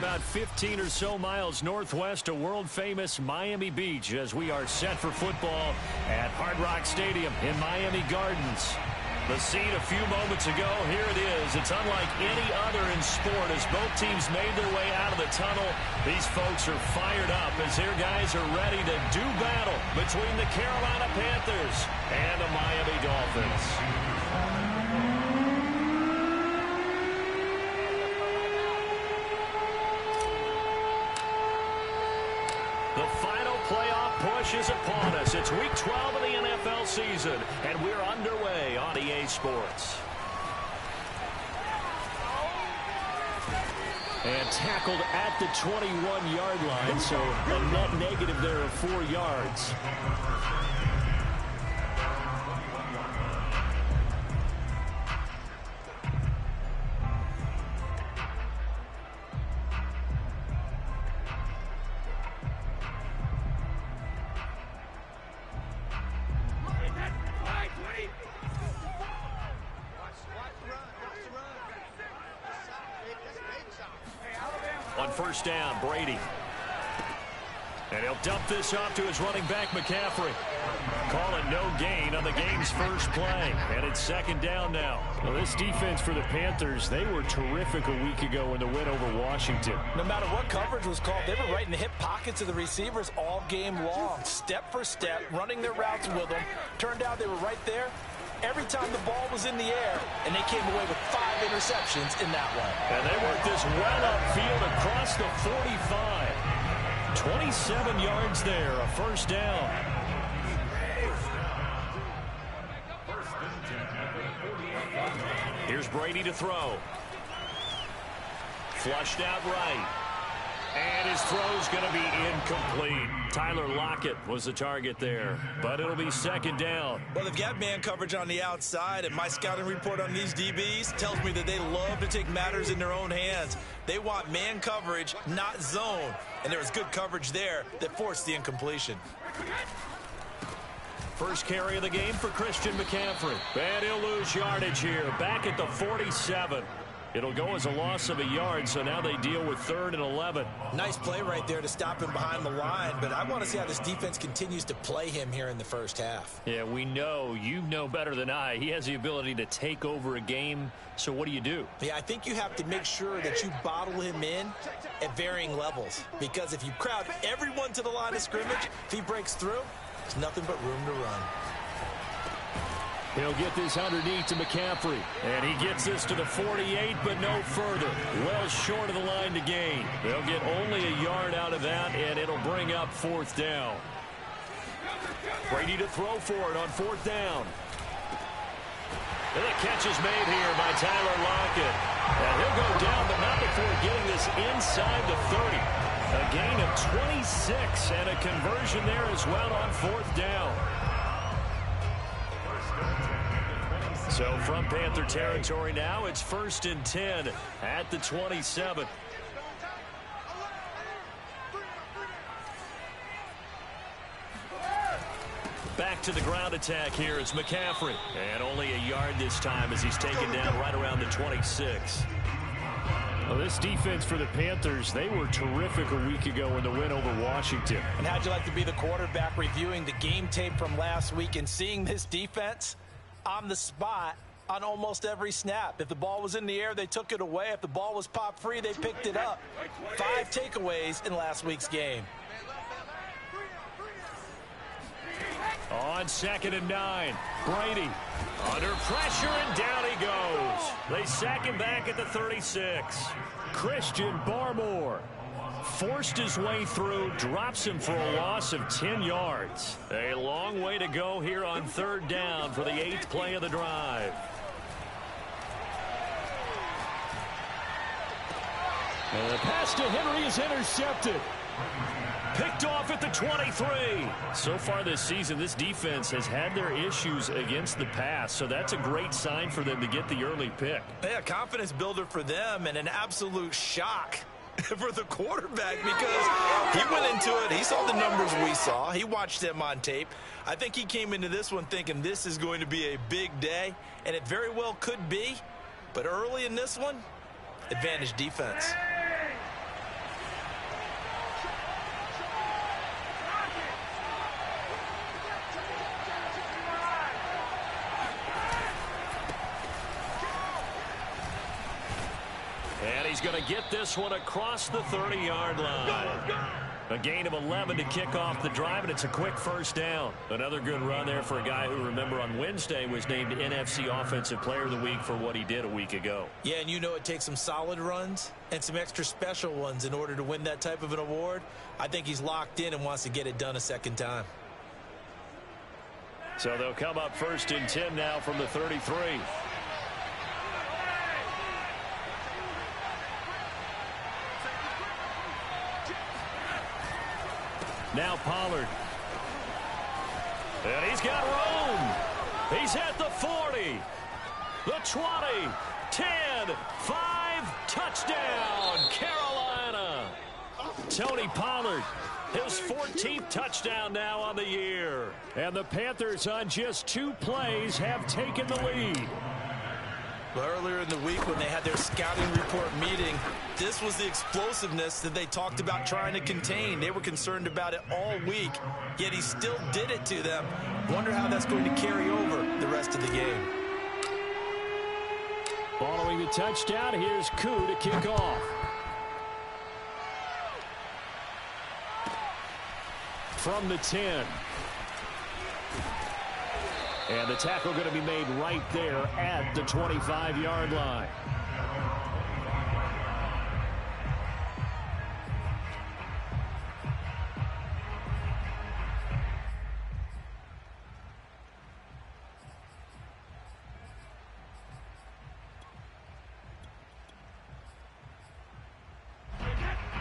about 15 or so miles northwest of world-famous Miami Beach as we are set for football at Hard Rock Stadium in Miami Gardens. The scene a few moments ago, here it is. It's unlike any other in sport as both teams made their way out of the tunnel. These folks are fired up as their guys are ready to do battle between the Carolina Panthers and the Miami Dolphins. The final playoff push is upon us. It's Week 12 of the NFL season, and we're underway on EA Sports. And tackled at the 21-yard line, so a net negative there of 4 yards. On first down, Brady. And he'll dump this off to his running back, McCaffrey. Call it no gain on the game's first play. And it's second down now. Well, this defense for the Panthers, they were terrific a week ago in the win over Washington. No matter what coverage was called, they were right in the hip pockets of the receivers all game long. Step for step, running their routes with them. Turned out they were right there every time the ball was in the air, and they came away with 5 interceptions in that one. And they worked this well upfield across the 45. 27 yards there, a first down. Here's Brady to throw. Flushed out right. And his throw's going to be incomplete. Tyler Lockett was the target there, but it'll be second down. Well, they've got man coverage on the outside, and my scouting report on these DBs tells me that they love to take matters in their own hands. They want man coverage, not zone, and there was good coverage there that forced the incompletion. First carry of the game for Christian McCaffrey. And he'll lose yardage here, back at the 47. It'll go as a loss of a yard, so now they deal with 3rd and 11. Nice play right there to stop him behind the line, but I want to see how this defense continues to play him here in the first half. Yeah, we know. You know better than I. He has the ability to take over a game, so what do you do? Yeah, I think you have to make sure that you bottle him in at varying levels, because if you crowd everyone to the line of scrimmage, if he breaks through, there's nothing but room to run. He'll get this underneath to McCaffrey. And he gets this to the 48, but no further. Well short of the line to gain. They'll get only a yard out of that, and it'll bring up 4th down. Brady to throw for it on 4th down. And the catch is made here by Tyler Lockett. And he'll go down, but not before getting this inside the 30. A gain of 26 and a conversion there as well on 4th down. So from Panther territory now, it's 1st and 10 at the 27. Back to the ground attack here. It's McCaffrey. And only a yard this time as he's taken down right around the 26. Well, this defense for the Panthers, they were terrific a week ago in the win over Washington. And how'd you like to be the quarterback reviewing the game tape from last week and seeing this defense on the spot on almost every snap? If the ball was in the air, they took it away. If the ball was popped free, they picked it up. 5 takeaways in last week's game. On 2nd and 9, Brady under pressure, and down he goes. They sack him back at the 36. Christian Barmore forced his way through, drops him for a loss of 10 yards. A long way to go here on 3rd down for the 8th play of the drive. And the pass to Henry is intercepted. Picked off at the 23. So far this season, this defense has had their issues against the pass, so that's a great sign for them to get the early pick. Yeah, confidence builder for them and an absolute shock for the quarterback because he went into it. He saw the numbers we saw. He watched them on tape. I think he came into this one thinking this is going to be a big day, and it very well could be. But early in this one, advantage defense. He's going to get this one across the 30-yard line. A gain of 11 to kick off the drive, and it's a quick first down. Another good run there for a guy who, remember, on Wednesday was named NFC Offensive Player of the Week for what he did a week ago. Yeah, and you know it takes some solid runs and some extra special ones in order to win that type of an award. I think he's locked in and wants to get it done a second time. So they'll come up 1st and 10 now from the 33. Now Pollard. And he's got room. He's at the 40. The 20. 10. 5. Touchdown, Carolina. Tony Pollard. His 14th touchdown now on the year. And the Panthers on just 2 plays have taken the lead. Well, earlier in the week when they had their scouting report meeting, this was the explosiveness that they talked about trying to contain. They were concerned about it all week, yet he still did it to them. Wonder how that's going to carry over the rest of the game. Following the touchdown, here's Koo to kick off. From the 10. And the tackle going to be made right there at the 25-yard line.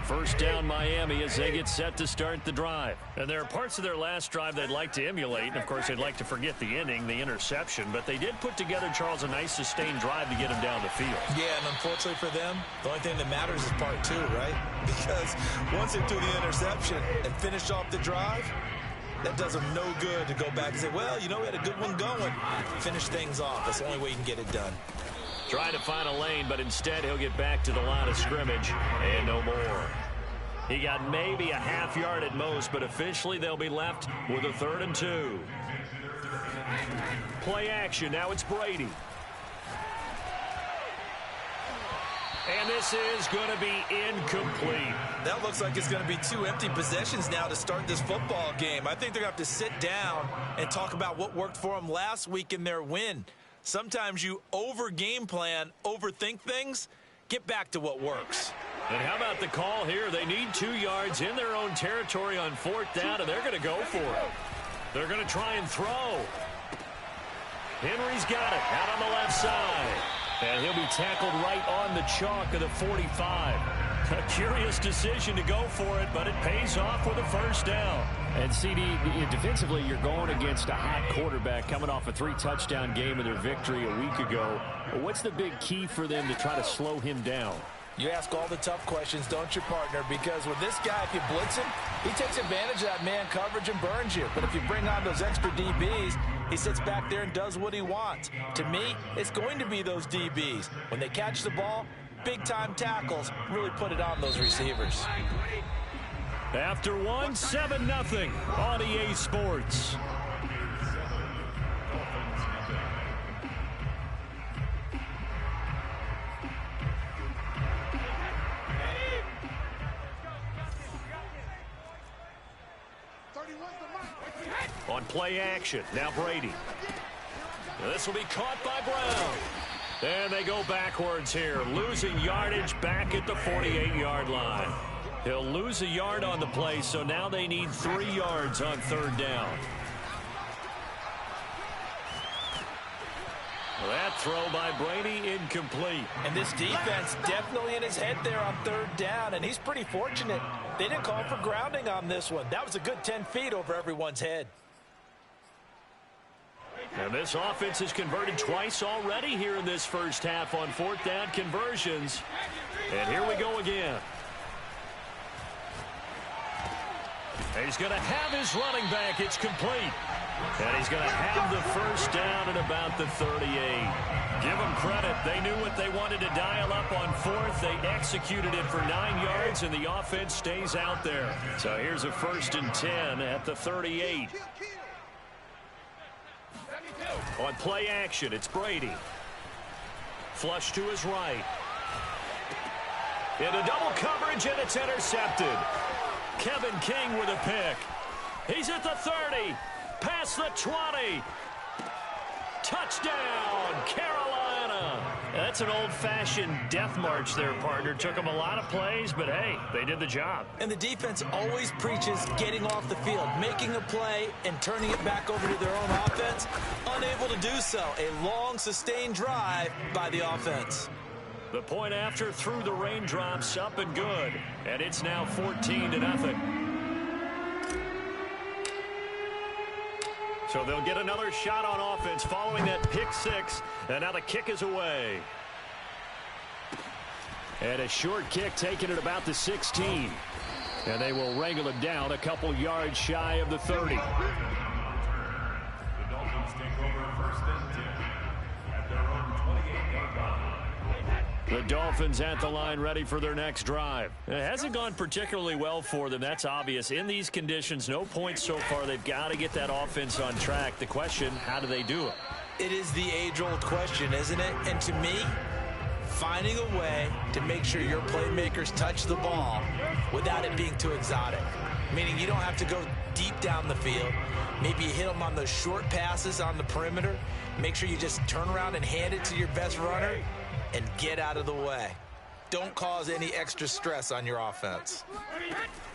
First down Miami as they get set to start the drive. And there are parts of their last drive they'd like to emulate. And, of course, they'd like to forget the ending, the interception. But they did put together, Charles, a nice sustained drive to get him down the field. Yeah, and unfortunately for them, the only thing that matters is part 2, right? Because once they threw the interception and finished off the drive, that does them no good to go back and say, well, you know, we had a good one going. Finish things off. That's the only way you can get it done. Trying to find a lane, but instead he'll get back to the line of scrimmage and no more. He got maybe a half yard at most, but officially they'll be left with a 3rd and 2. Play action. Now it's Brady. And this is going to be incomplete. That looks like it's going to be 2 empty possessions now to start this football game. I think they're going to have to sit down and talk about what worked for them last week in their win. Sometimes you over-game plan, overthink things. Get back to what works. And how about the call here? They need 2 yards in their own territory on 4th down, and they're going to go for it. They're going to try and throw. Henry's got it out on the left side. And he'll be tackled right on the chalk of the 45. A curious decision to go for it, but it pays off with a first down. And, CD, defensively, you're going against a hot quarterback coming off a 3-touchdown game of their victory a week ago. What's the big key for them to try to slow him down? You ask all the tough questions, don't you, partner? Because with this guy, if you blitz him, he takes advantage of that man coverage and burns you. But if you bring on those extra DBs, he sits back there and does what he wants. To me, it's going to be those DBs. When they catch the ball, big-time tackles really put it on those receivers. After 1, 7-0 on EA Sports. On play action, now Brady. This will be caught by Brown. And they go backwards here, losing yardage back at the 48-yard line. He'll lose a yard on the play, so now they need 3 yards on 3rd down. That throw by Brady incomplete. And this defense definitely in his head there on 3rd down, and he's pretty fortunate. They didn't call for grounding on this one. That was a good 10 feet over everyone's head. And this offense has converted twice already here in this first half on 4th down conversions. And here we go again. And he's going to have his running back. It's complete. And he's going to have the first down at about the 38. Give them credit. They knew what they wanted to dial up on 4th. They executed it for 9 yards, and the offense stays out there. So here's a 1st and 10 at the 38. On play action, it's Brady. Flush to his right. Into double coverage, and it's intercepted. Kevin King with a pick. He's at the 30. Past the 20. Touchdown, Carolina. That's an old-fashioned death march there, partner. Took them a lot of plays, but, hey, they did the job. And the defense always preaches getting off the field, making a play, and turning it back over to their own offense. Unable to do so. A long, sustained drive by the offense. The point after through the raindrops, up and good. And it's now 14-0. So they'll get another shot on offense following that pick six. And now the kick is away. And a short kick taken at about the 16. And they will wrangle it down a couple yards shy of the 30. The Dolphins take over first and 10 at their own 28-yard line. The Dolphins at the line ready for their next drive. It hasn't gone particularly well for them. That's obvious. In these conditions, no points so far. They've got to get that offense on track. The question, how do they do it? It is the age-old question, isn't it? And to me, finding a way to make sure your playmakers touch the ball without it being too exotic. Meaning you don't have to go deep down the field. Maybe you hit them on those short passes on the perimeter. Make sure you just turn around and hand it to your best runner and get out of the way. Don't cause any extra stress on your offense.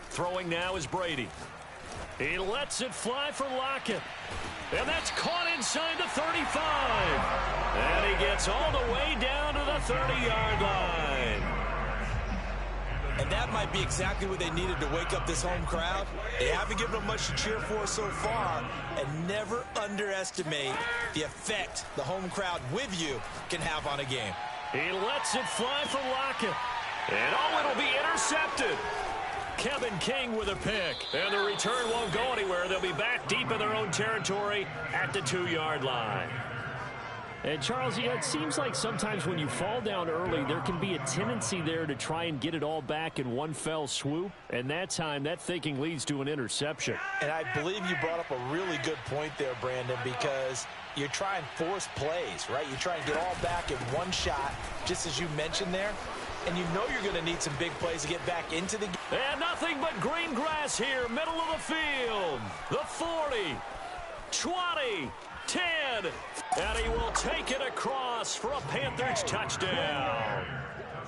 Throwing now is Brady. He lets it fly for Lockett. And that's caught inside the 35. And he gets all the way down to the 30-yard line. And that might be exactly what they needed to wake up this home crowd. They haven't given them much to cheer for so far. And never underestimate the effect the home crowd with you can have on a game. He lets it fly for Lockett. And it'll be intercepted. Kevin King with a pick. And the return won't go anywhere. They'll be back deep in their own territory at the 2-yard line. And, Charles, it seems like sometimes when you fall down early, there can be a tendency there to try and get it all back in one fell swoop. And that time, that thinking leads to an interception. And I believe you brought up a really good point there, Brandon, because you try and force plays, right? You try and get all back in one shot, just as you mentioned there. And you know you're going to need some big plays to get back into the game. And nothing but green grass here, middle of the field. The 40, 20, 10. And he will take it across for a Panthers touchdown.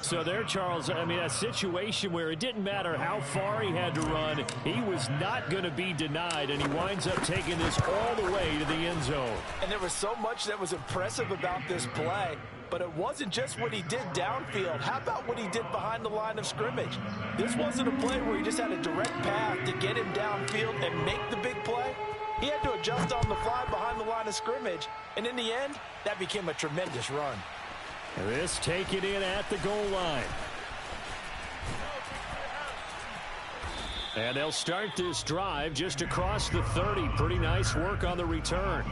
So there, Charles, I mean, a situation where it didn't matter how far he had to run, he was not going to be denied, and he winds up taking this all the way to the end zone. And there was so much that was impressive about this play, but it wasn't just what he did downfield. How about what he did behind the line of scrimmage? This wasn't a play where he just had a direct path to get him downfield and make the big play. He had to adjust on the fly behind the line of scrimmage, and in the end, that became a tremendous run. This taken in at the goal line. And they'll start this drive just across the 30. Pretty nice work on the return.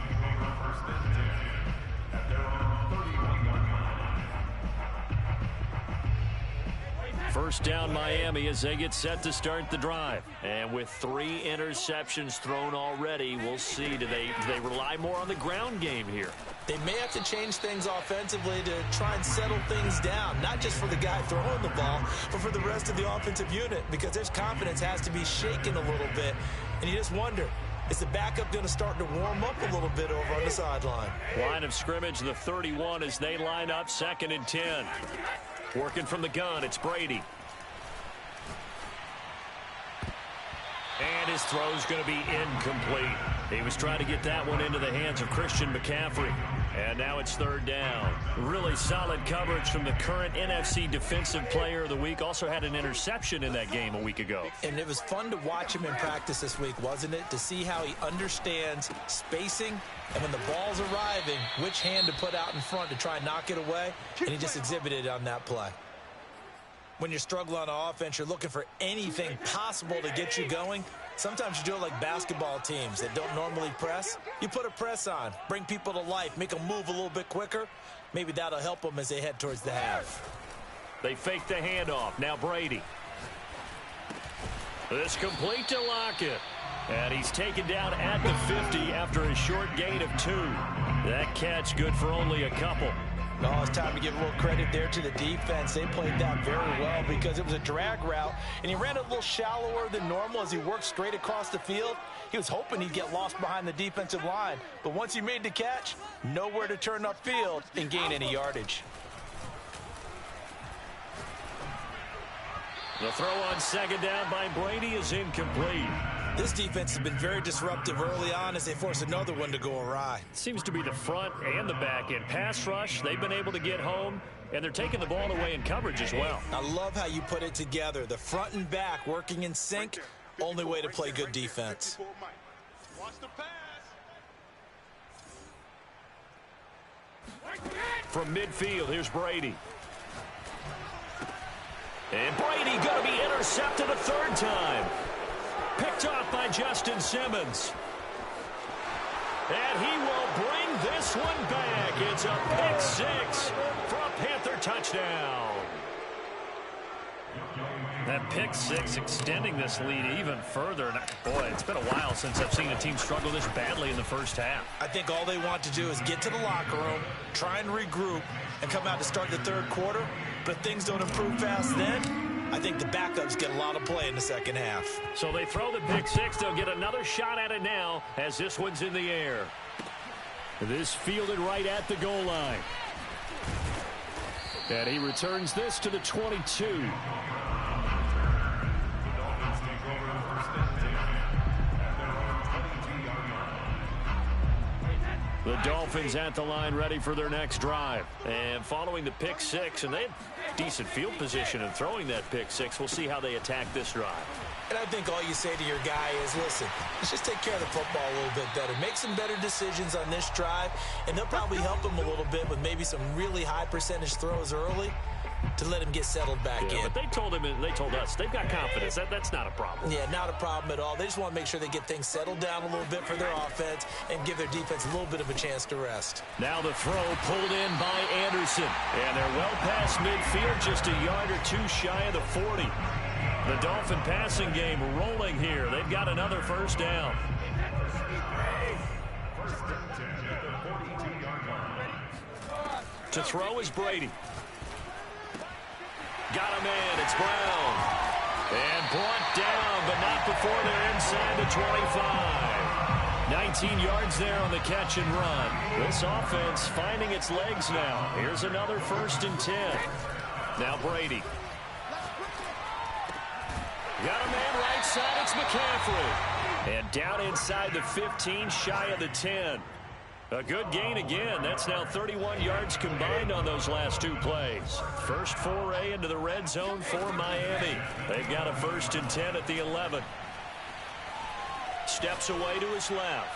First down Miami as they get set to start the drive. And with 3 interceptions thrown already, we'll see. Do they rely more on the ground game here? They may have to change things offensively to try and settle things down, not just for the guy throwing the ball, but for the rest of the offensive unit, because their confidence has to be shaken a little bit. And you just wonder, is the backup going to start to warm up a little bit over on the sideline? Line of scrimmage, the 31 as they line up, 2nd and 10. Working from the gun, it's Brady. And his throw's going to be incomplete. He was trying to get that one into the hands of Christian McCaffrey. And now it's 3rd down. Really solid coverage from the current NFC Defensive Player of the Week. Also had an interception in that game a week ago. And it was fun to watch him in practice this week, wasn't it? To see how he understands spacing and when the ball's arriving, which hand to put out in front to try and knock it away. And he just exhibited it on that play. When you're struggling on offense, you're looking for anything possible to get you going. Sometimes you do it like basketball teams that don't normally press. You put a press on, bring people to life, make them move a little bit quicker. Maybe that'll help them as they head towards the half. They fake the handoff. Now Brady. This complete to Lockett. And he's taken down at the 50 after a short gain of 2. That catch good for only a couple. Oh, it's time to give a little credit there to the defense. They played that very well because it was a drag route, and he ran a little shallower than normal as he worked straight across the field. He was hoping he'd get lost behind the defensive line, but once he made the catch, nowhere to turn upfield and gain any yardage. The throw on second down by Brady is incomplete. This defense has been very disruptive early on as they force another one to go awry. Seems to be the front and the back end. Pass rush, they've been able to get home, and they're taking the ball away in coverage as well. I love how you put it together. The front and back working in sync, only way to play good defense. From midfield, here's Brady. And Brady going to be intercepted a third time. Picked off by Justin Simmons. And he will bring this one back. It's a pick six for a Panther touchdown. That pick six extending this lead even further. And boy, it's been a while since I've seen a team struggle this badly in the first half. I think all they want to do is get to the locker room, try and regroup, and come out to start the third quarter. But if things don't improve fast then, I think the backups get a lot of play in the second half. So they throw the pick six. They'll get another shot at it now as this one's in the air. This fielded right at the goal line. And he returns this to the 22. The Dolphins at the line ready for their next drive. And following the pick six, and they have decent field position in throwing that pick six. We'll see how they attack this drive. And I think all you say to your guy is, listen, let's just take care of the football a little bit better. Make some better decisions on this drive, and they'll probably help him a little bit with maybe some really high percentage throws early to let him get settled back in. But they told him, and they told us, they've got confidence. That's not a problem. Yeah, not a problem at all. They just want to make sure they get things settled down a little bit for their offense and give their defense a little bit of a chance to rest. Now the throw pulled in by Anderson. And they're well past midfield, just a yard or two shy of the 40. The Dolphin passing game rolling here. They've got another first down. To throw is Brady. Got a man. It's Brown. And brought down, but not before they're inside the 25. 19 yards there on the catch and run. This offense finding its legs now. Here's another 1st and 10. Now Brady. Got a man right side. It's McCaffrey. And down inside the 15, shy of the 10. A good gain again. That's now 31 yards combined on those last two plays. First foray into the red zone for Miami. They've got a 1st and 10 at the 11. Steps away to his left.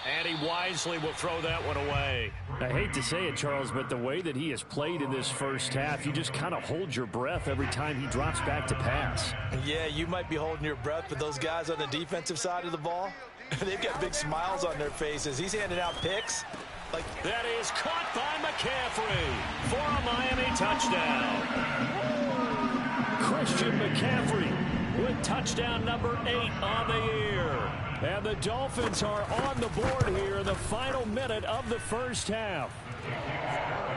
And he wisely will throw that one away. I hate to say it, Charles, but the way that he has played in this first half, you just kind of hold your breath every time he drops back to pass. Yeah, you might be holding your breath, but those guys on the defensive side of the ball, they've got big smiles on their faces. He's handing out picks. That is caught by McCaffrey for a Miami touchdown. Christian McCaffrey with touchdown number 8 on the year. And the Dolphins are on the board here in the final minute of the first half.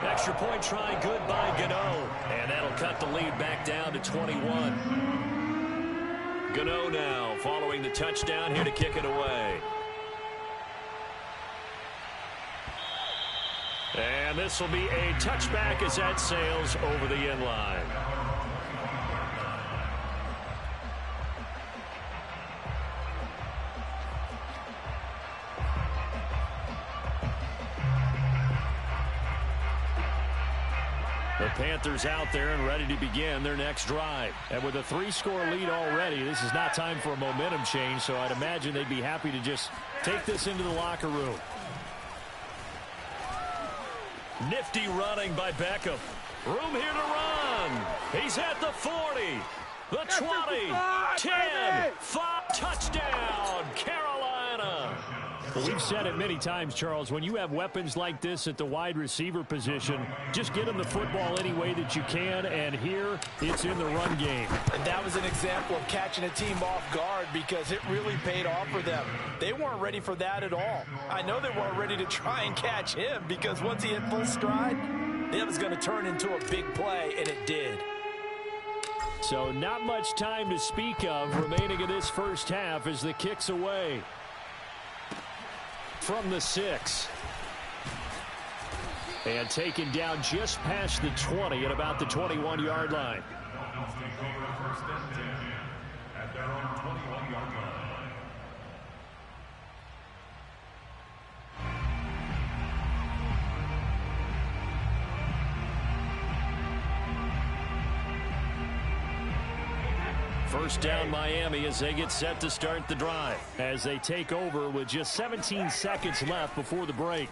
Extra point try good by Gano. And that'll cut the lead back down to 21. Gano now following the touchdown here to kick it away. And this will be a touchback as that sails over the end line. The Panthers out there and ready to begin their next drive. And with a 3-score lead already, this is not time for a momentum change, so I'd imagine they'd be happy to just take this into the locker room. Nifty running by Beckham. Room here to run. He's at the 40, the 20, 10, 5, touchdown, Carolina. Well, we've said it many times, Charles, when you have weapons like this at the wide receiver position, just get them the football any way that you can, and here it's in the run game. And that was an example of catching a team off guard because it really paid off for them. They weren't ready for that at all. I know they weren't ready to try and catch him because once he hit full stride, that was going to turn into a big play, and it did. So not much time to speak of remaining in this first half as the kick's away. From the 6. And taken down just past the 20 at about the 21-yard line. Dolphins take over first and 10 at their own 21-yard line. First down Miami as they get set to start the drive. As they take over with just 17 seconds left before the break.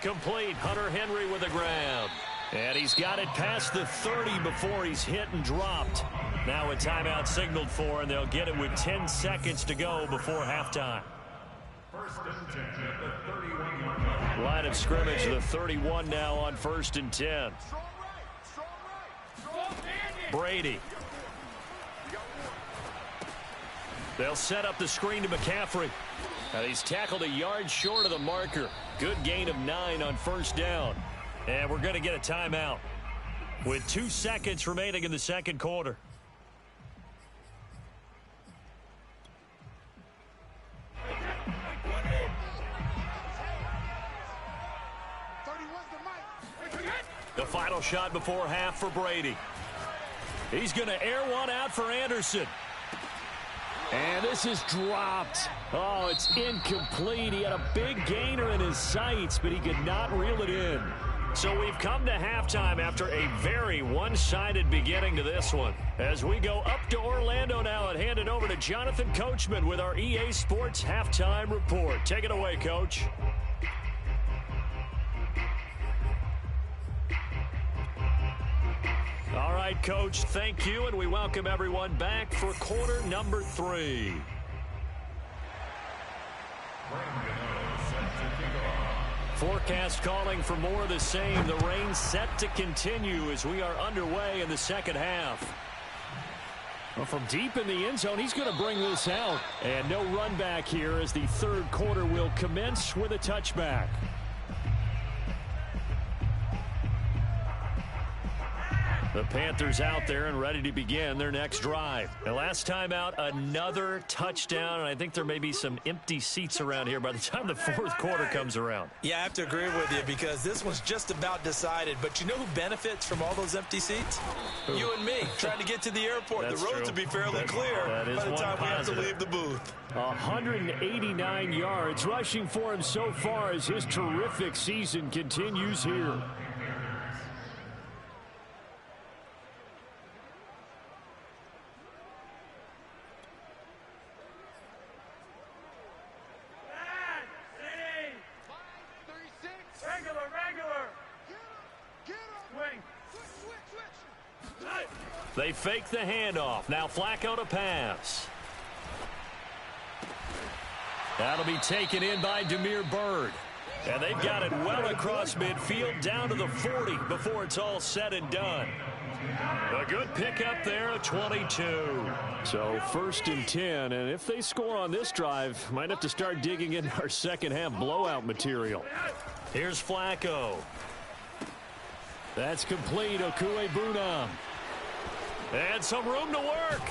Complete. Hunter Henry with a grab. And he's got it past the 30 before he's hit and dropped. Now a timeout signaled for, and they'll get it with 10 seconds to go before halftime. First and 10 at the 31-yard line. Line of scrimmage, the 31 now on first and 10. Brady. They'll set up the screen to McCaffrey. Now he's tackled a yard short of the marker. Good gain of 9 on first down. And we're going to get a timeout with 2 seconds remaining in the second quarter. The final shot before half for Brady. He's going to air one out for Anderson. And this is dropped. Oh, it's incomplete. He had a big gainer in his sights, but he could not reel it in. So we've come to halftime after a very one-sided beginning to this one. As we go up to Orlando now and hand it over to Jonathan Coachman with our EA Sports Halftime Report. Take it away, Coach. All right, Coach, thank you, and we welcome everyone back for quarter number 3. Forecast calling for more of the same. The rain set to continue as we are underway in the second half. Well, from deep in the end zone, he's going to bring this out. And no run back here as the third quarter will commence with a touchback. The Panthers out there and ready to begin their next drive. And last time out, another touchdown, and I think there may be some empty seats around here by the time the fourth quarter comes around. Yeah, I have to agree with you because this one's just about decided. But you know who benefits from all those empty seats? Who? You and me, trying to get to the airport. That's the roads true. will be fairly clear by the time we have to leave the booth. 189 yards rushing for him so far as his terrific season continues here. They fake the handoff. Now Flacco to pass. That'll be taken in by Damiere Byrd. And they've got it well across midfield down to the 40 before it's all said and done. A good pickup there at 22. So first and 10, and if they score on this drive, might have to start digging in our second half blowout material. Here's Flacco. That's complete. Okuegbunam. And some room to work.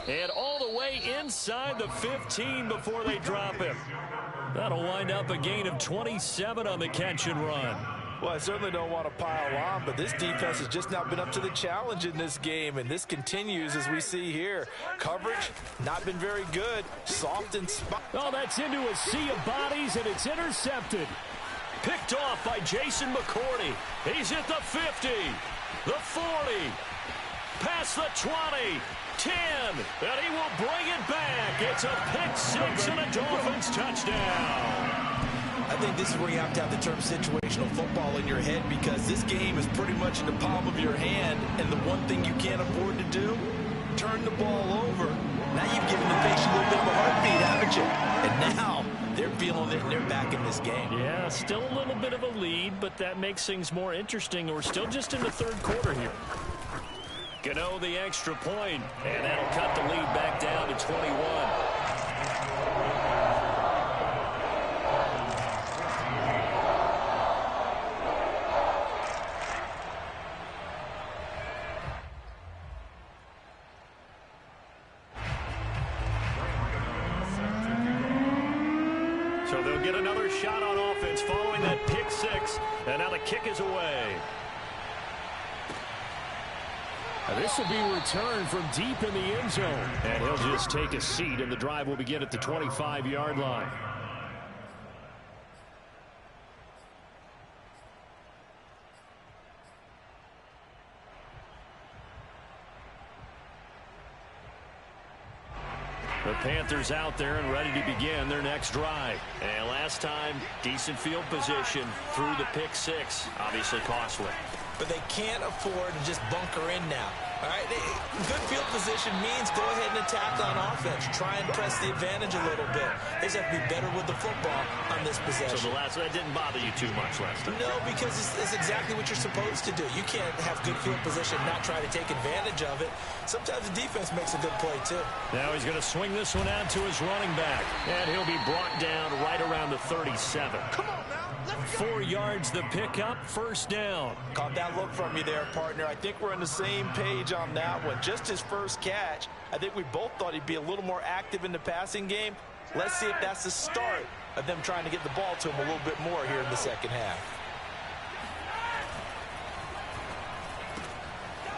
And all the way inside the 15 before they drop him. That'll wind up a gain of 27 on the catch and run. Well, I certainly don't want to pile on, but this defense has just not been up to the challenge in this game, and this continues as we see here. Coverage, not been very good. Soft and spot. Oh, that's into a sea of bodies, and it's intercepted. Picked off by Jason McCourty. He's at the 50, the 40, past the 20, 10, and he will bring it back. It's a pick six and a Dolphins touchdown. I think this is where you have to have the term situational football in your head because this game is pretty much in the palm of your hand, and the one thing you can't afford to do, turn the ball over. Now you've given the Pacers a little bit of a heartbeat, haven't you? And now they're feeling it and they're back in this game. Yeah, still a little bit of a lead, but that makes things more interesting. We're still just in the third quarter here. Gano the extra point, and that'll cut the lead back down to 21. And now the kick is away. This will be returned from deep in the end zone. And he'll just take a seat, and the drive will begin at the 25-yard line. The Panthers out there and ready to begin their next drive. And last time, decent field position through the pick six. Obviously costly. But they can't afford to just bunker in now. All right, good field position means go ahead and attack on offense. Try and press the advantage a little bit. They just have to be better with the football on this possession. So that didn't bother you too much last time? No, because it's exactly what you're supposed to do. You can't have good field position and not try to take advantage of it. Sometimes the defense makes a good play, too. Now he's going to swing this one out to his running back. And he'll be brought down right around the 37. Come on now. 4 yards the pickup, first down. Caught that look from you there, partner. I think we're on the same page on that one. Just his first catch. I think we both thought he'd be a little more active in the passing game. Let's see if that's the start of them trying to get the ball to him a little bit more here in the second half.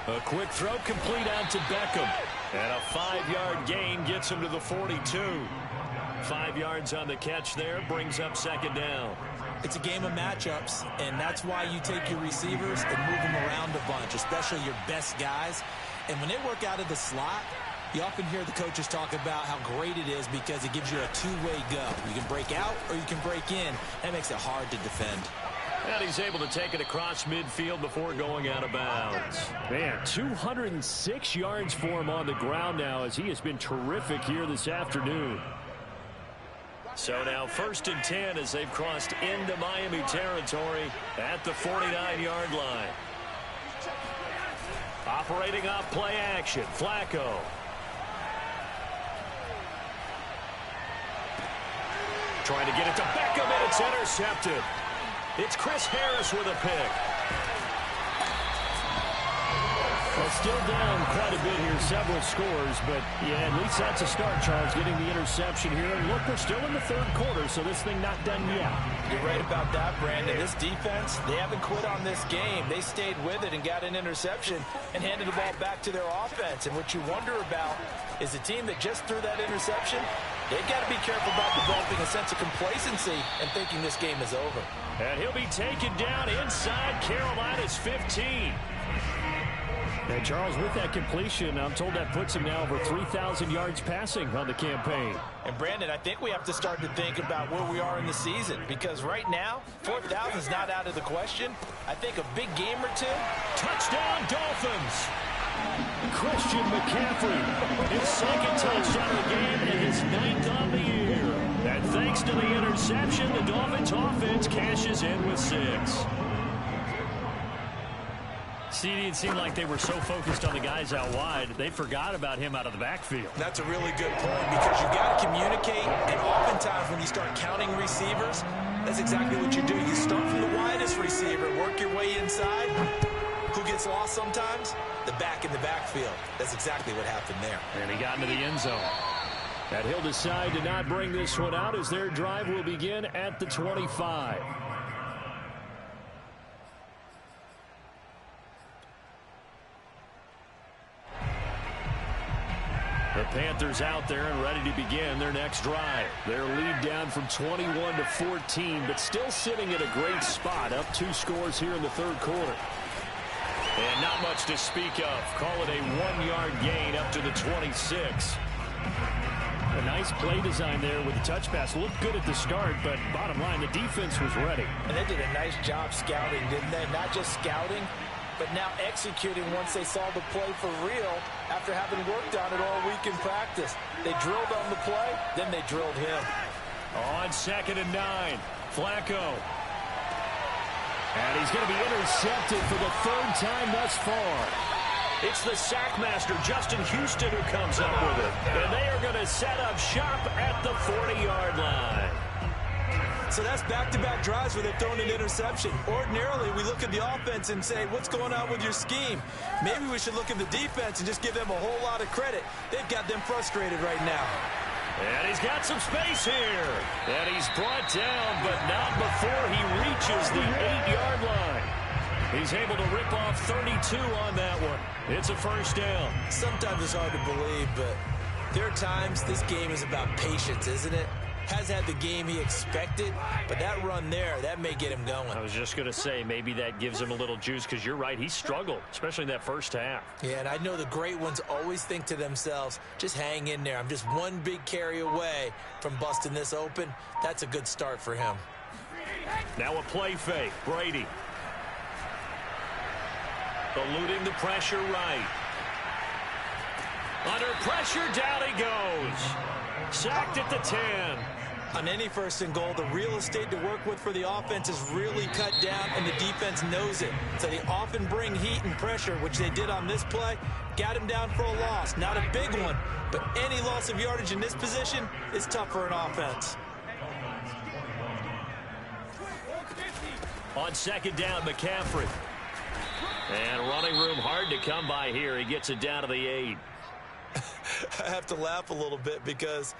A quick throw complete out to Beckham. And a 5-yard gain gets him to the 42. 5 yards on the catch there, brings up second down. It's a game of matchups, and that's why you take your receivers and move them around a bunch, especially your best guys. And when they work out of the slot, you often hear the coaches talk about how great it is because it gives you a two-way go. You can break out or you can break in. That makes it hard to defend. And he's able to take it across midfield before going out of bounds. Man, 206 yards for him on the ground now as he has been terrific here this afternoon. So now 1st and 10 as they've crossed into Miami territory at the 49-yard line. Operating off play action, Flacco. Trying to get it to Beckham, and it's intercepted. It's Chris Harris with a pick. Well, still down quite a bit here, several scores, but yeah, at least that's a start, Charles, getting the interception here. And look, we're still in the third quarter, so this thing not done yet. You're right about that, Brandon. This defense, they haven't quit on this game. They stayed with it and got an interception and handed the ball back to their offense. And what you wonder about is the team that just threw that interception, they've got to be careful about developing a sense of complacency and thinking this game is over. And he'll be taken down inside Carolina's 15. And Charles, with that completion, I'm told that puts him now over 3,000 yards passing on the campaign. And Brandon, I think we have to start to think about where we are in the season, because right now, 4,000 is not out of the question. I think a big game or two. Touchdown, Dolphins! Christian McCaffrey, his second touchdown of the game and his 9th on the year. And thanks to the interception, the Dolphins offense cashes in with 6. See, it seemed like they were so focused on the guys out wide, they forgot about him out of the backfield. That's a really good point, because you've got to communicate, and oftentimes when you start counting receivers, that's exactly what you do. You start from the widest receiver, work your way inside. Who gets lost sometimes? The back in the backfield. That's exactly what happened there. And he got into the end zone. And he'll decide to not bring this one out as their drive will begin at the 25. The Panthers out there and ready to begin their next drive. Their lead down from 21 to 14, but still sitting at a great spot, up 2 scores here in the third quarter. And not much to speak of. Call it a 1-yard gain up to the 26. A nice play design there with the touch pass. Looked good at the start, but bottom line, the defense was ready. And they did a nice job scouting, didn't they? Not just scouting, but now executing once they saw the play for real after having worked on it all week in practice. They drilled on the play, then they drilled him. On 2nd and 9, Flacco. And he's going to be intercepted for the 3rd time thus far. It's the sackmaster, Justin Houston, who comes up with it. And they are going to set up shop at the 40-yard line. So that's back-to-back drives where they've thrown an interception. Ordinarily, we look at the offense and say, what's going on with your scheme? Maybe we should look at the defense and just give them a whole lot of credit. They've got them frustrated right now. And he's got some space here. And he's brought down, but not before he reaches the 8-yard He's able to rip off 32 on that one. It's a first down. Sometimes it's hard to believe, but there are times this game is about patience, isn't it? Has had the game he expected, but that run there, that may get him going. I was just going to say, maybe that gives him a little juice, because you're right, he struggled, especially in that first half. Yeah, and I know the great ones always think to themselves, just hang in there. I'm just one big carry away from busting this open. That's a good start for him. Now a play fake. Brady. Eluding the pressure right. Under pressure, down he goes. Sacked at the 10. On any first and goal, the real estate to work with for the offense is really cut down, and the defense knows it. So they often bring heat and pressure, which they did on this play. Got him down for a loss. Not a big one, but any loss of yardage in this position is tough for an offense. On second down, McCaffrey. And running room hard to come by here. He gets it down to the 8. I have to laugh a little bit because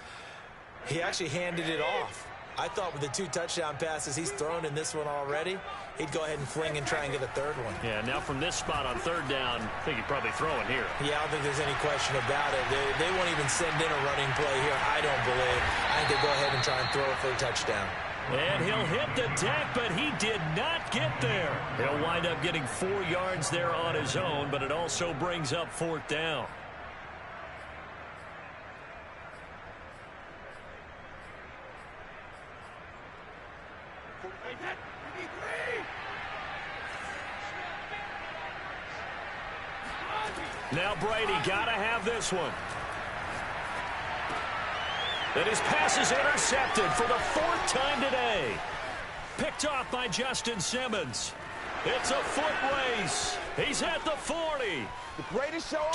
he actually handed it off. I thought with the 2 touchdown passes he's thrown in this one already, he'd go ahead and fling and try and get a third one. Yeah, now from this spot on third down, I think he'd probably throw it here. Yeah, I don't think there's any question about it. They won't even send in a running play here, I don't believe. I think they go ahead and try and throw it for a touchdown. And he'll hit the deck, but he did not get there. He'll wind up getting 4 yards there on his own, but it also brings up 4th down. Now Brady got to have this one. And his pass is intercepted for the 4th time today. Picked off by Justin Simmons. It's a foot race. He's at the 40. The greatest show on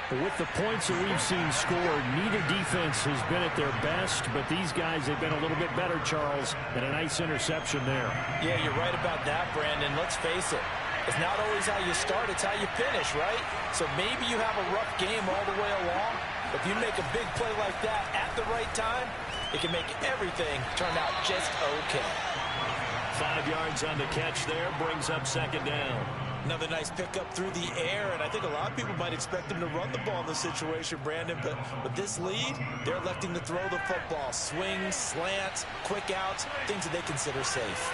20. With the points that we've seen scored, neither defense has been at their best, but these guys have been a little bit better, Charles, and a nice interception there. Yeah, you're right about that, Brandon. Let's face it. It's not always how you start, it's how you finish, right? So maybe you have a rough game all the way along. If you make a big play like that at the right time, it can make everything turn out just okay. 5 yards on the catch there, brings up second down. Another nice pickup through the air, and I think a lot of people might expect them to run the ball in this situation, Brandon, but with this lead, they're electing to throw the football. Swings, slants, quick outs, things that they consider safe.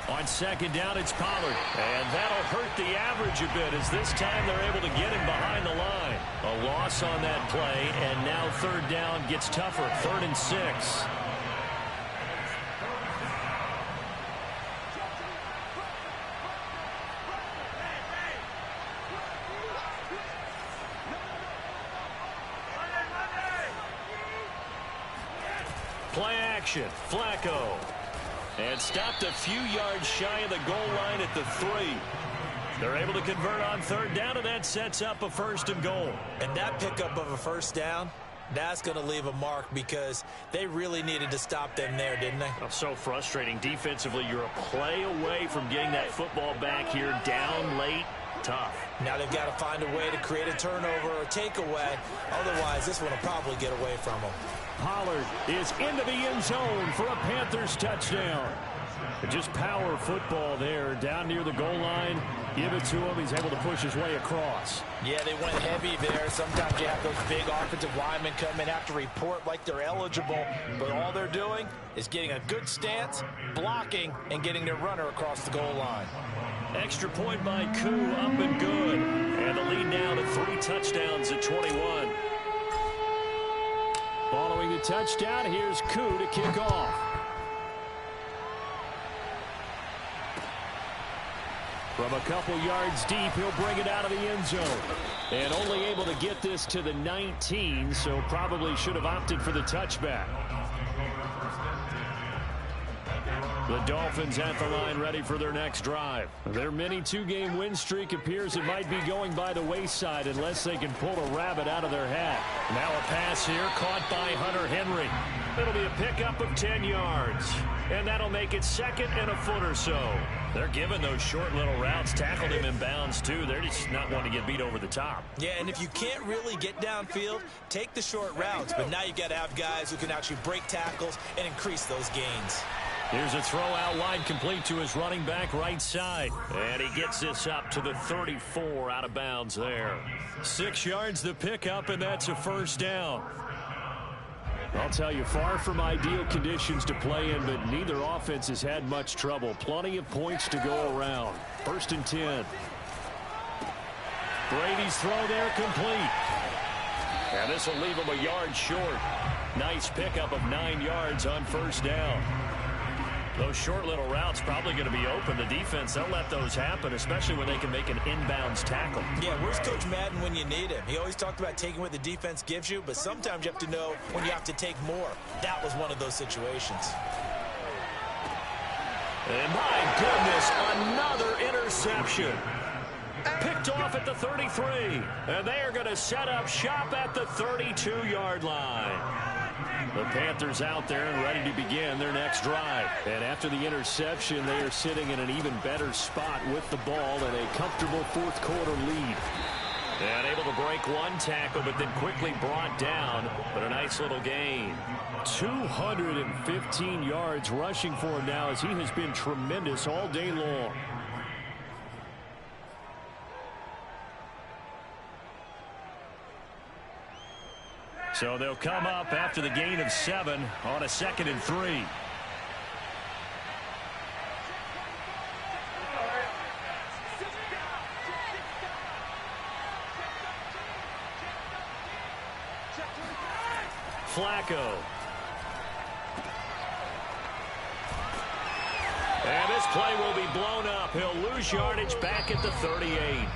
On second down, it's Pollard. And that'll hurt the average a bit as this time they're able to get him behind the line. A loss on that play, and now third down gets tougher. 3rd and 6. Play action. Flacco. And stopped a few yards shy of the goal line at the 3. They're able to convert on third down, and that sets up a 1st and goal. And that pickup of a first down, that's going to leave a mark because they really needed to stop them there, didn't they? Oh, so frustrating. Defensively, you're a play away from getting that football back here down late. Tough. Now they've got to find a way to create a turnover or takeaway. Otherwise, this one will probably get away from them. Pollard is into the end zone for a Panthers touchdown. Just power football there down near the goal line. Give it to him. He's able to push his way across. Yeah, they went heavy there. Sometimes you have those big offensive linemen come in, have to report like they're eligible, but all they're doing is getting a good stance, blocking, and getting their runner across the goal line. Extra point by Koo, up and good. And the lead now to 3 touchdowns at 21. Following the touchdown, here's Koo to kick off. From a couple yards deep, he'll bring it out of the end zone. And only able to get this to the 19, so probably should have opted for the touchback. The Dolphins at the line, ready for their next drive. Their mini 2-game win streak appears it might be going by the wayside unless they can pull a rabbit out of their hat. Now a pass here caught by Hunter Henry. It'll be a pickup of 10 yards. And that'll make it 2nd and a foot or so. They're giving those short little routes. Tackled him in bounds, too. They're just not wanting to get beat over the top. Yeah, and if you can't really get downfield, take the short routes. But now you got to have guys who can actually break tackles and increase those gains. Here's a throw out line complete to his running back right side. And he gets this up to the 34 out of bounds there. 6 yards the pickup, and that's a first down. I'll tell you, far from ideal conditions to play in, but neither offense has had much trouble. Plenty of points to go around. 1st and 10. Brady's throw there complete. And this will leave him a yard short. Nice pickup of 9 yards on first down. Those short little routes probably going to be open. The defense, they'll let those happen, especially when they can make an inbounds tackle. Yeah, where's Coach Madden when you need him? He always talked about taking what the defense gives you, but sometimes you have to know when you have to take more. That was one of those situations. And my goodness, another interception. Picked off at the 33. And they are going to set up shop at the 32-yard line. The Panthers out there and ready to begin their next drive. And after the interception, they are sitting in an even better spot with the ball and a comfortable fourth-quarter lead. And able to break one tackle, but then quickly brought down. But a nice little gain. 215 yards rushing for him now as he has been tremendous all day long. So they'll come up after the gain of 7 on a 2nd and 3. Flacco. And this play will be blown up. He'll lose yardage back at the 38.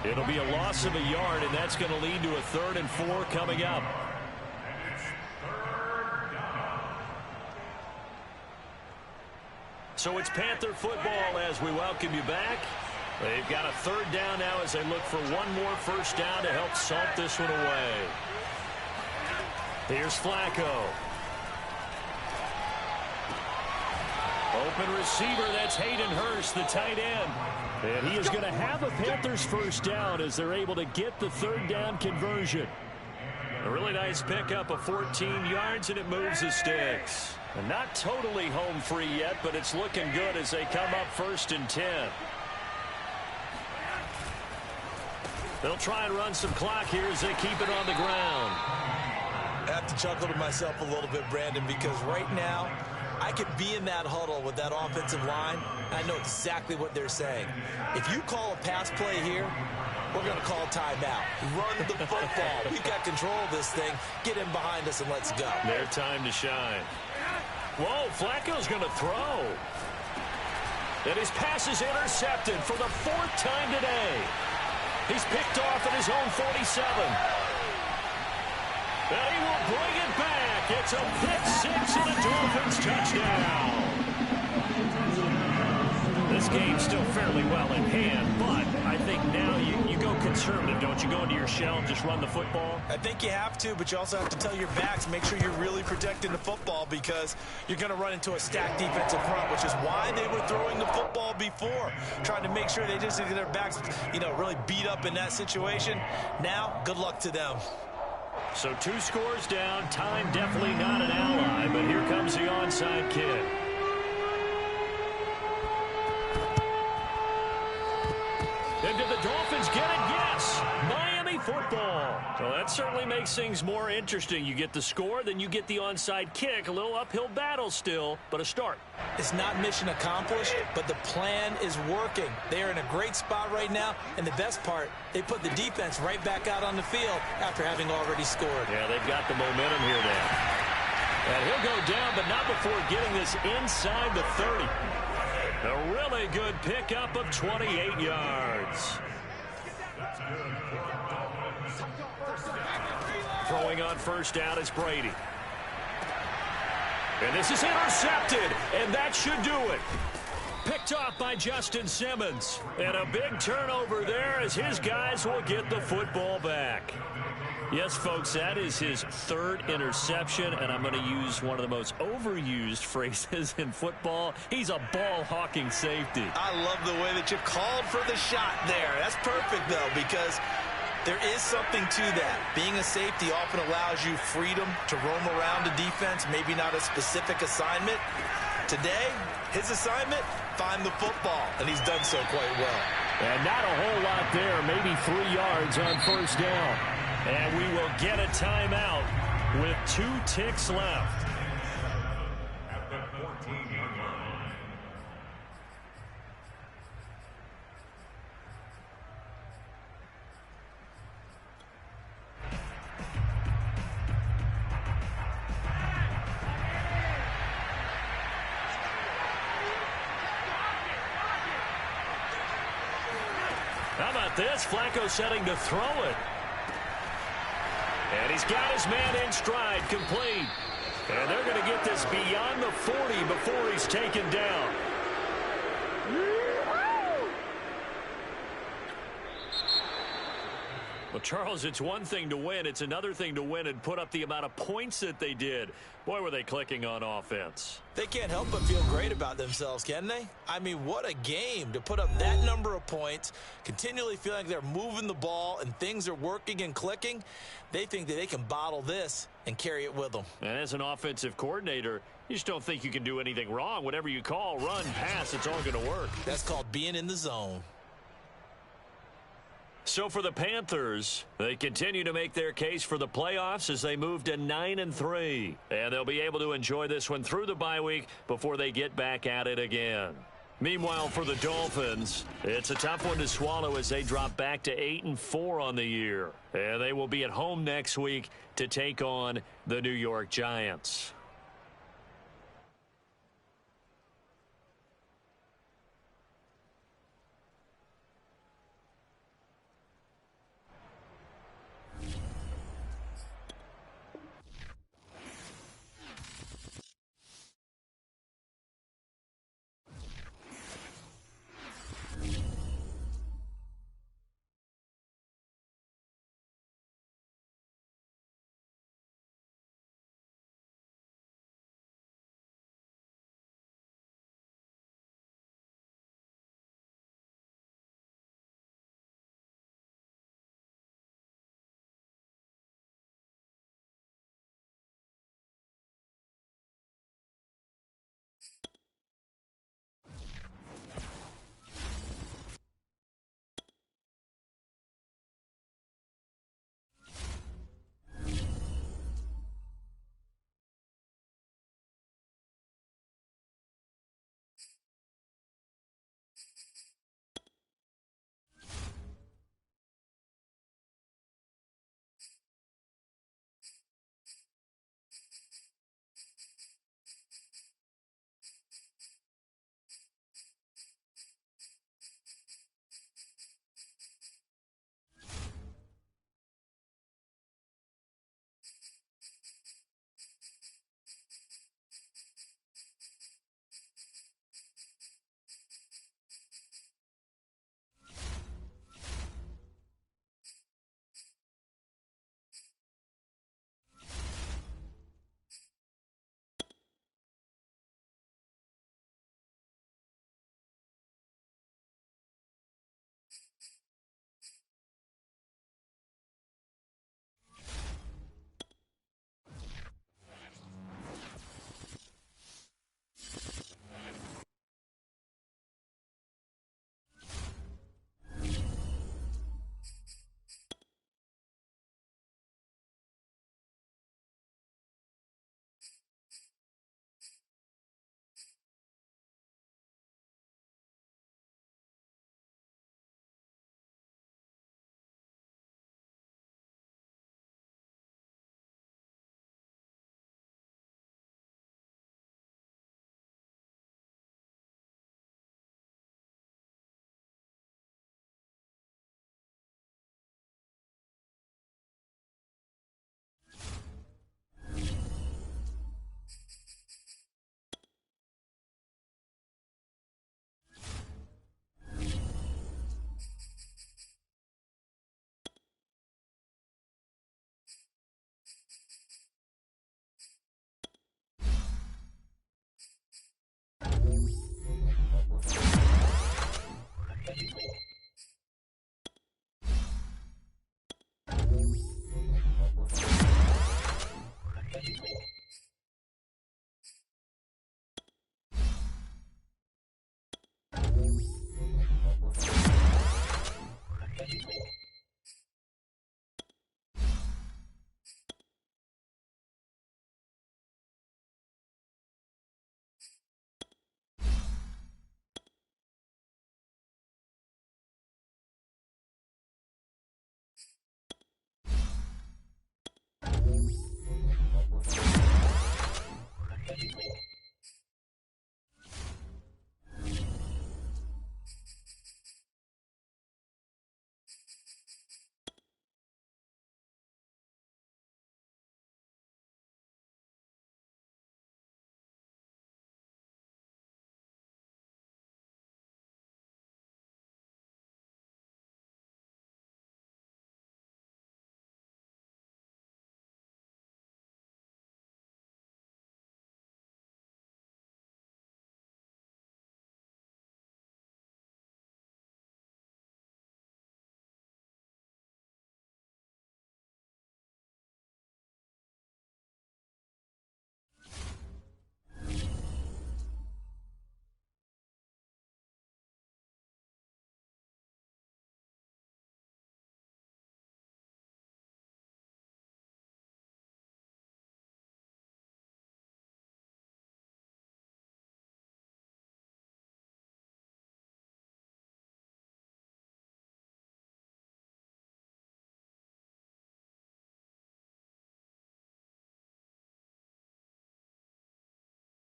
It'll be a loss of a yard, and that's going to lead to a 3rd and 4 coming up. So it's Panther football as we welcome you back. They've got a 3rd down now as they look for one more first down to help salt this one away. Here's Flacco. Open receiver, that's Hayden Hurst, the tight end. And he is going to have a Panthers first down as they're able to get the 3rd down conversion. A really nice pickup of 14 yards, and it moves the sticks. And not totally home free yet, but it's looking good as they come up 1st and 10. They'll try and run some clock here as they keep it on the ground. I have to chuckle to myself a little bit, Brandon, because right now I could be in that huddle with that offensive line. I know exactly what they're saying. If you call a pass play here, we're going to call timeout. Run the football. We've got control of this thing. Get in behind us and let's go. Their time to shine. Whoa, Flacco's going to throw. And his pass is intercepted for the 4th time today. He's picked off at his own 47. And he will bring it back. It's a pick 6 and a Dolphins touchdown. This game's still fairly well in hand, but I think now you go conservative, don't you? Go into your shell and just run the football? I think you have to, but you also have to tell your backs, make sure you're really protecting the football because you're going to run into a stacked defensive front, which is why they were throwing the football before, trying to make sure they just get their backs, really beat up in that situation. Now, good luck to them. So 2 scores down. Time definitely not an ally, but here comes the onside kick. And did the Dolphins get it? Yes. Miami football. Well, that certainly makes things more interesting. You get the score, then you get the onside kick. A little uphill battle still, but a start. It's not mission accomplished, but the plan is working. They are in a great spot right now, and the best part, they put the defense right back out on the field after having already scored. Yeah, they've got the momentum here now. And he'll go down, but not before getting this inside the 30. A really good pickup of 28 yards. Throwing on first down is Brady. And this is intercepted, and that should do it. Picked off by Justin Simmons. And a big turnover there as his guys will get the football back. Yes, folks, that is his third interception, and I'm going to use one of the most overused phrases in football. He's a ball-hawking safety. I love the way that you called for the shot there. That's perfect, though, because there is something to that. Being a safety often allows you freedom to roam around the defense, maybe not a specific assignment. Today, his assignment, find the football, and he's done so quite well. And not a whole lot there, maybe 3 yards on first down. And we will get a timeout with 2 ticks left. At the 14-yard line. How about this? Flacco setting to throw it. And he's got his man in stride, complete. And they're going to get this beyond the 40 before he's taken down. Well, Charles, it's one thing to win. It's another thing to win and put up the amount of points that they did. Boy, were they clicking on offense. They can't help but feel great about themselves, can they? I mean, what a game to put up that number of points, continually feeling like they're moving the ball and things are working and clicking. They think that they can bottle this and carry it with them. And as an offensive coordinator, you just don't think you can do anything wrong. Whatever you call, run, pass, it's all going to work. That's called being in the zone. So for the Panthers, they continue to make their case for the playoffs as they move to 9-3. And they'll be able to enjoy this one through the bye week before they get back at it again. Meanwhile, for the Dolphins, it's a tough one to swallow as they drop back to 8-4 on the year. And they will be at home next week to take on the New York Giants.